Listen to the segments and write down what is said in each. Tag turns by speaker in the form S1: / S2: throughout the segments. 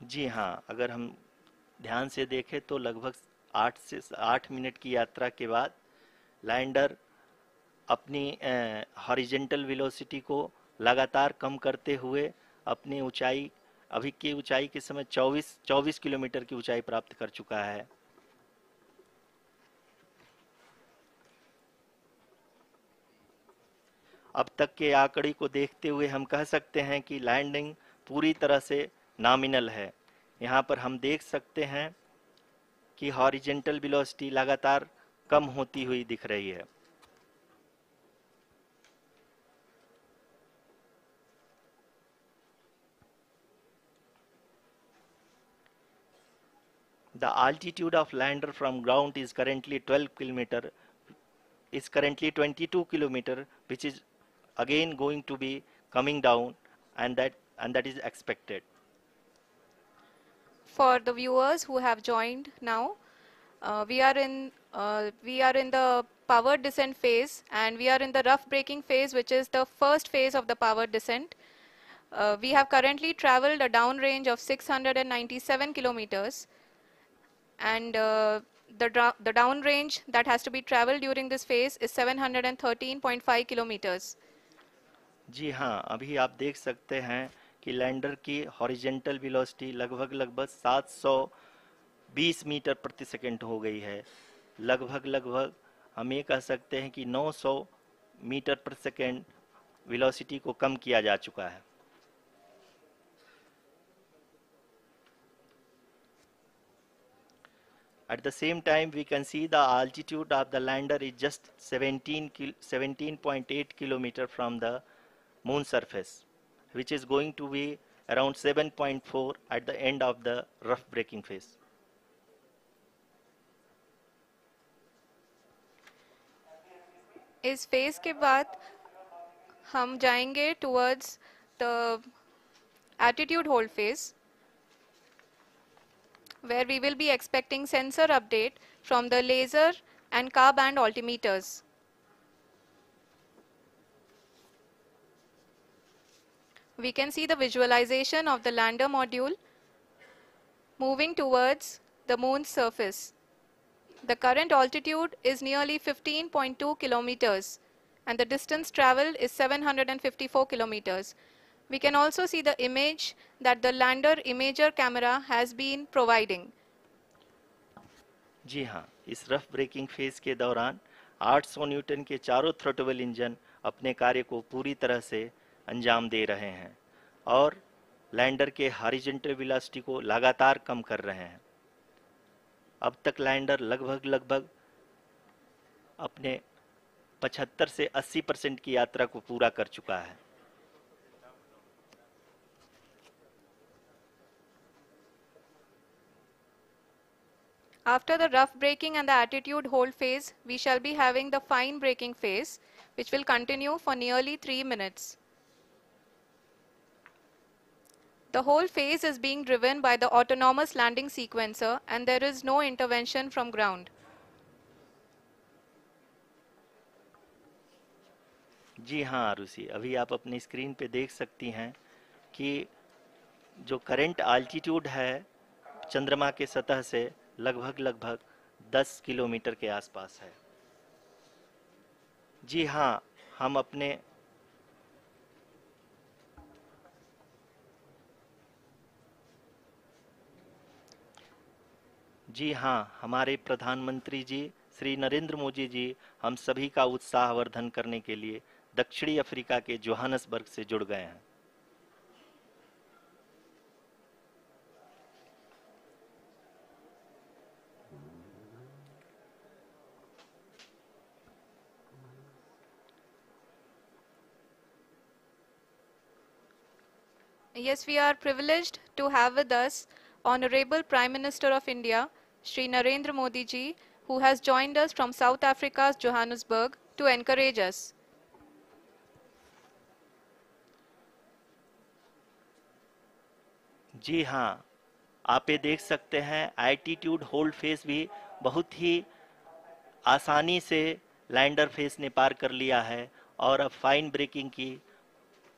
S1: जी हाँ, अगर हम ध्यान से देखें तो लगभग 8 मिनट की यात्रा के बाद लैंडर अपनी हॉरिजेंटल वेलोसिटी को लगातार कम करते हुए अपनी ऊंचाई, अभी की ऊंचाई के समय 24 किलोमीटर की ऊंचाई प्राप्त कर चुका है। अब तक के आंकड़े को देखते हुए हम कह सकते हैं कि लैंडिंग पूरी तरह से नॉमिनल है। यहाँ पर हम देख सकते हैं कि हॉरिजेंटल वेलोसिटी लगातार कम होती हुई दिख रही है। The altitude of lander from ground is currently 12 kilometer, is currently 22 kilometer, which is again going to be coming down, and that is expected.
S2: For the viewers who have joined now, we are in the power descent phase, and we are in the rough braking phase, which is the first phase of the power descent. We have currently traveled a downrange of 697 kilometers, and the downrange that has to be traveled during this phase is 713.5 kilometers.
S1: जी हाँ, अभी आप देख सकते हैं कि lander की horizontal velocity लगभग 720 metre प्रति सेकंड हो गई है। लगभग हम ये कह सकते हैं कि 900 मीटर प्रति सेकंड वेलोसिटी को कम किया जा चुका है। At the same time, we can see the altitude of the lander is just 17.8 kilometer from the moon surface, which is going to be around 7.4 at the end of the rough braking phase.
S2: इस phase के बाद हम जाएंगे towards the attitude hold phase, where we will be expecting sensor update from the laser and car band altimeters. We can see the visualization of the lander module moving towards the moon's surface. The current altitude is nearly 15.2 kilometers, and the distance traveled is 754 kilometers. We can also see the image that the lander imager camera has been providing.
S1: जी हाँ, इस rough breaking phase के दौरान 800 Newton के चारों throttle engine अपने कार्य को पूरी तरह से अंजाम दे रहे हैं और लैंडर के हॉरिजॉन्टल वेलोसिटी को लगातार कम कर रहे हैं। अब तक लैंडर लगभग अपने 75 से 80% की यात्रा को पूरा कर चुका है।
S2: After the rough braking and the attitude hold phase, we shall be having the fine braking phase, which will continue for nearly 3 minutes. The whole phase is being driven by the autonomous landing sequencer, and there is no intervention from ground.
S1: जी हाँ आरुषि, अभी आप अपनी screen पे देख सकती हैं कि जो करंट आल्टीट्यूड है चंद्रमा के सतह से लगभग 10 किलोमीटर के आसपास है। जी हाँ, हम अपने जी हाँ, हमारे प्रधानमंत्री जी श्री नरेंद्र मोदी जी हम सभी का उत्साहवर्धन करने के लिए दक्षिणी अफ्रीका के जोहानसबर्ग से जुड़ गए हैं।
S2: Yes, we are privileged to have with us Honorable Prime Minister of India, Shri Narendra Modi ji, who has joined us from South Africa's Johannesburg to encourage us.
S1: जी हाँ, आप ये देख सकते हैं एल्टीट्यूड होल्ड फेस भी बहुत ही आसानी से लैंडर फेस ने पार कर लिया है और अब फाइन ब्रेकिंग की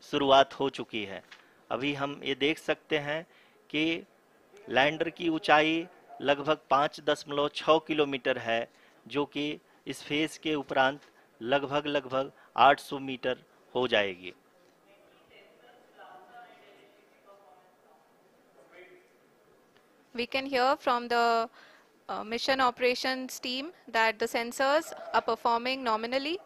S1: शुरुआत हो चुकी है। अभी हम ये देख सकते हैं कि लैंडर की ऊंचाई लगभग 5.6 किलोमीटर है, जो कि इस फेज के उपरांत लगभग लगभग 800 मीटर हो जाएगी।
S2: We can hear from the mission operations team that the sensors are performing nominally,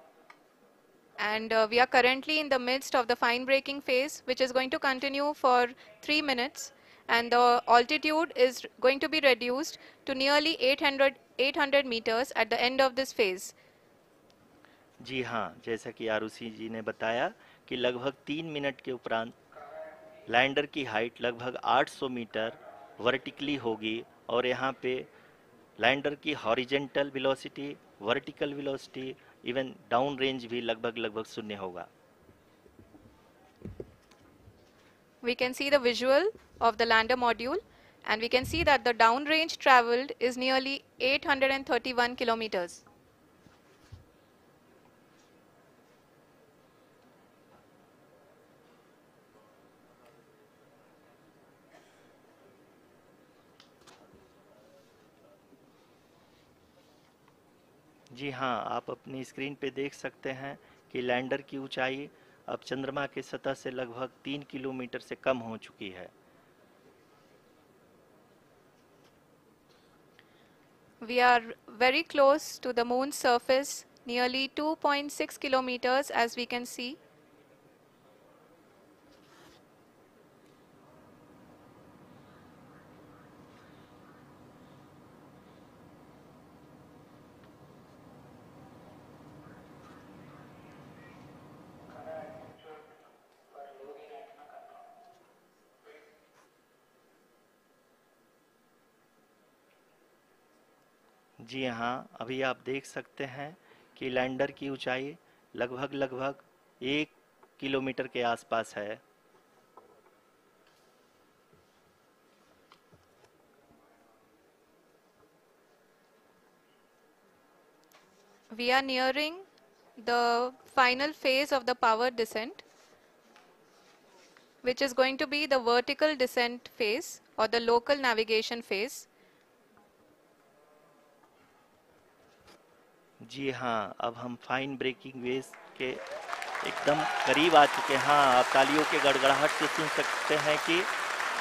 S2: and we are currently in the midst of the fine braking phase, which is going to continue for 3 minutes, and the altitude is going to be reduced to nearly 800 meters at the end of this phase.
S1: जी हाँ, जैसा कि आरुषि जी ने बताया कि लगभग 3 minute के उपरांत lander की हाइट लगभग 800 मीटर वर्टिकली होगी, और यहाँ पे लैंडर की horizontal velocity, vertical velocity, even down range भी लगभग लगभग शून्य होगा।
S2: We can see the visual of the lander module, and we can see that the downrange traveled is nearly 831 kilometers.
S1: जी हाँ, आप अपनी स्क्रीन पे देख सकते हैं कि लैंडर की ऊंचाई अब चंद्रमा की सतह से लगभग 3 किलोमीटर से कम हो चुकी है।
S2: We are very close to the moon's surface, nearly 2.6 kilometers as we can see.
S1: जी हाँ, अभी आप देख सकते हैं कि लैंडर की ऊंचाई लगभग लगभग 1 किलोमीटर के आसपास है।
S2: We are nearing the final phase of the power descent, which is going to be the vertical descent phase or the local navigation phase.
S1: जी हाँ, अब हम फाइन ब्रेकिंग वेव के एकदम करीब आ चुके हैं। हाँ, आप तालियों के गड़गड़ाहट से सुन सकते हैं कि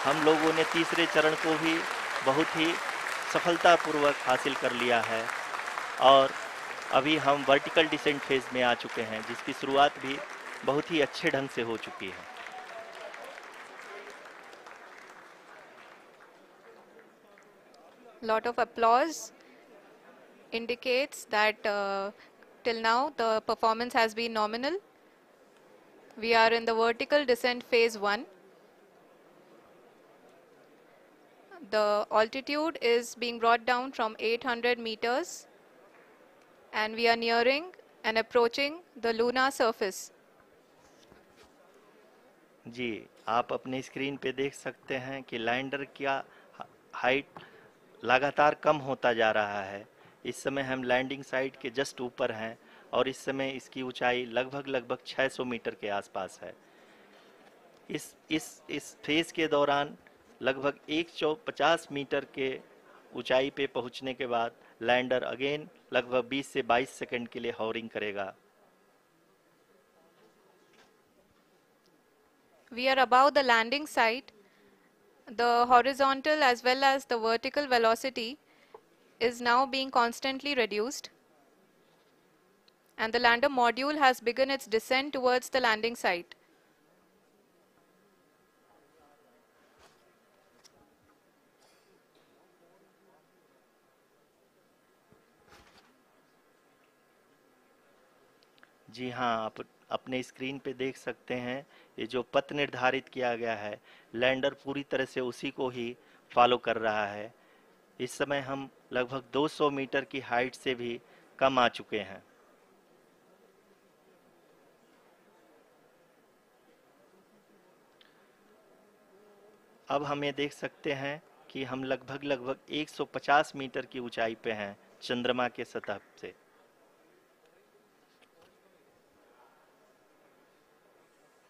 S1: हम लोगों ने तीसरे चरण को भी बहुत ही सफलतापूर्वक हासिल कर लिया है, और अभी हम वर्टिकल डिसेंट फेज में आ चुके हैं, जिसकी शुरुआत भी बहुत ही अच्छे ढंग से हो चुकी है।
S2: Lot of applause indicates that till now the performance has been nominal. We are in the vertical descent phase 1. The altitude is being brought down from 800 meters, and we are nearing and approaching the lunar surface.
S1: जी, आप अपनी screen पे देख सकते हैं कि lander का height लगातार कम होता जा रहा है। इस समय हम लैंडिंग साइट के जस्ट ऊपर हैं, और इस समय इसकी ऊंचाई लगभग लगभग 600 मीटर के आसपास है। इस फेज के दौरान लगभग 150 मीटर के ऊंचाई पे पहुंचने के बाद लैंडर अगेन लगभग 20 से 22 सेकंड के लिए हॉवरिंग करेगा।
S2: We are above the landing site. The horizontal as well as the vertical velocity is now being constantly reduced, and the lander module has begun its descent towards the landing site.
S1: जी हाँ, आप अपने screen पे देख सकते हैं, ये जो पथ निर्धारित किया गया है, लैंडर पूरी तरह से उसी को ही फॉलो कर रहा है। इस समय हम लगभग 200 मीटर की हाइट से भी कम आ चुके हैं। अब हम ये देख सकते हैं कि हम लगभग लगभग 150 मीटर की ऊंचाई पे हैं चंद्रमा के सतह से।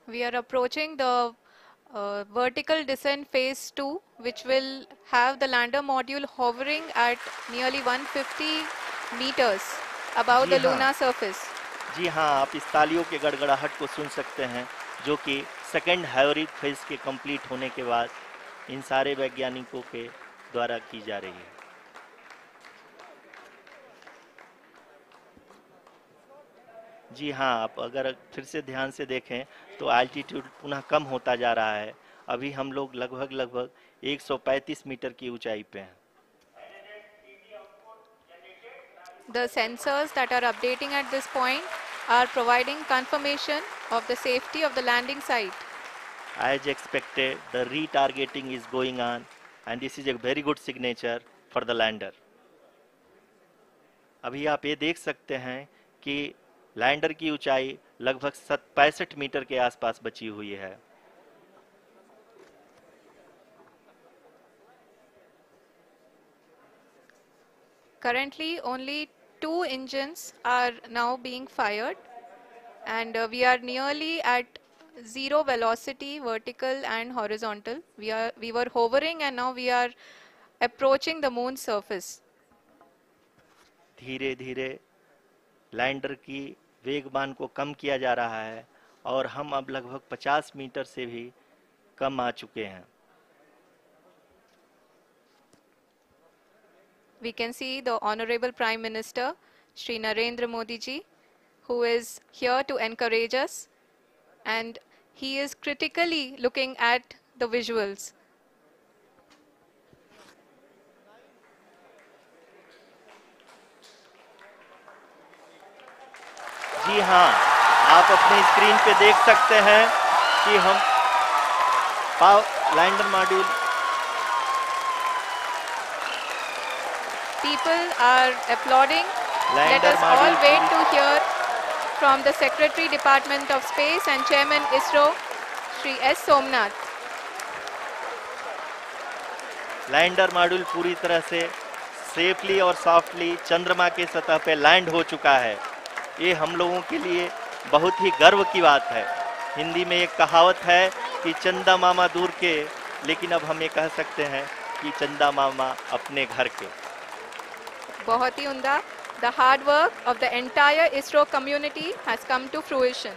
S2: We are approaching the vertical descent phase 2, which will have the lander module hovering at nearly 150 meters above
S1: ji
S2: the
S1: हाँ,
S2: lunar surface.
S1: जी हाँ, आप इस तालियों के गड़गड़ाहट को सुन सकते हैं, जो कि सेकंड हाइब्रिड फेज के कंप्लीट होने के बाद इन सारे वैज्ञानिकों के द्वारा की जा रही है। जी हाँ, आप अगर फिर से ध्यान से देखें तो एल्टीट्यूड पुनः कम होता जा रहा है। अभी हम लोग लगभग 135 मीटर की ऊंचाई पे हैं।
S2: The sensors that are updating at this point are providing confirmation of the safety of the landing site.
S1: As expected, the retargeting is going on and this is a very good signature for the lander. अभी आप ये देख सकते हैं कि lander की ऊंचाई लगभग 65 मीटर के आसपास बची हुई है।
S2: Currently, only 2 engines are now being fired, and we are nearly at zero velocity, vertical and horizontal. We were hovering, and now we are approaching the moon's surface.
S1: धीरे धीरे लैंडर की वेगमान को कम किया जा रहा है और हम अब लगभग 50 मीटर से भी कम आ चुके हैं।
S2: We can see the Honorable Prime Minister, Shri Narendra Modi ji, who is here to encourage us, and he is critically looking at the visuals.
S1: जी हाँ, आप अपने स्क्रीन पे देख सकते हैं कि हम lander module
S2: People are applauding. Let
S1: lander
S2: us all
S1: module
S2: wait to hear from the Secretary Department of Space and Chairman ISRO, Shri S. Somnath.
S1: Lander module पूरी तरह से सेफली और सॉफ्टली चंद्रमा के सतह पे लैंड हो चुका है। ये हम लोगों के लिए बहुत ही गर्व की बात है। हिंदी में एक कहावत है कि चंदा मामा दूर के, लेकिन अब हम ये कह सकते हैं कि चंदा मामा अपने घर के।
S2: बहुत ही उम्दा. The hard work of the entire ISRO community has come to fruition.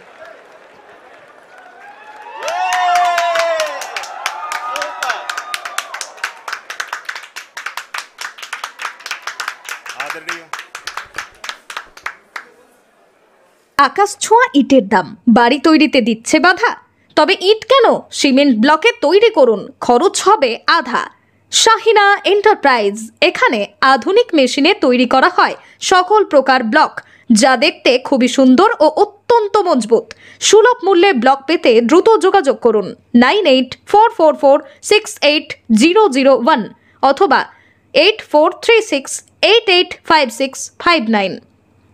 S3: আকাশ ছোঁয়া ইটের দাম বাড়ি তৈরিতে দিচ্ছে বাধা? তবে ইট কেন, সিমেন্ট ব্লকে তৈরি করুন, খরচ হবে আধা। শাহিনা এন্টারপ্রাইজ, এখানে আধুনিক মেশিনে তৈরি করা হয় সকল প্রকার ব্লক, যা দেখতে খুবই সুন্দর ও অত্যন্ত মজবুত। সুলভ মূল্যে ব্লক পেতে দ্রুত যোগাযোগ করুন 9844468001 অথবা 8436885659।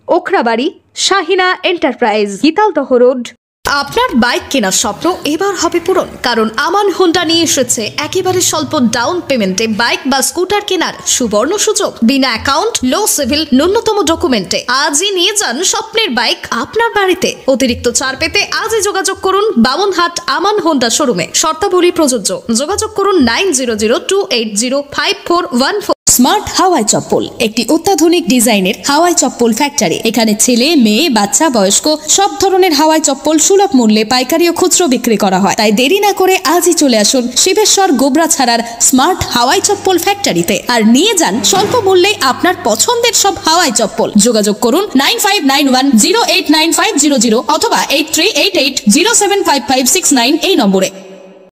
S3: Okhrabari, Shahina enterprise, Gitaldaha road. আপনার বাইক কেনার স্বপ্ন এবার হবে পূরণ, কারণ আমান হোন্ডা নিয়ে এসেছে একেবারে স্বল্প ডাউন পেমেন্টে বাইক বা স্কুটার কেনার সুবর্ণ সুযোগ। বিনা অ্যাকাউন্ট, লো সিভিল, ন্যূনতম ডকুমেন্টে আজই নিয়ে যান স্বপ্নের বাইক আপনার বাড়িতে। অতিরিক্ত ছাড় পেতে আজই যোগাযোগ করুন বামনহাট আমান হোন্ডা শোরুমে। শর্তাবলী প্রযোজ্য। যোগাযোগ করুন 9002805414। স্মার্ট হাওয়াই চপ্পল, একটি অত্যাধুনিক ডিজাইনের হাওয়াই চপ্পল ফ্যাক্টরি। এখানে ছেলে, মেয়ে, বাচ্চা, বয়স্ক সব ধরনের হাওয়াই চপ্পল সুলভ মূল্যে পাইকারি ও খুচরো বিক্রি করা হয়। তাই দেরি না করে আজই চলে আসুন শিবেশ্বর গোবরাছাড়ার স্মার্ট হাওয়াই চপ্পল ফ্যাক্টরিতে আর নিয়ে যান স্বল্প মূল্যে আপনার পছন্দের সব হাওয়াই চপ্পল। যোগাযোগ করুন 9591089500 অথবা 8388075569 এই নম্বরে।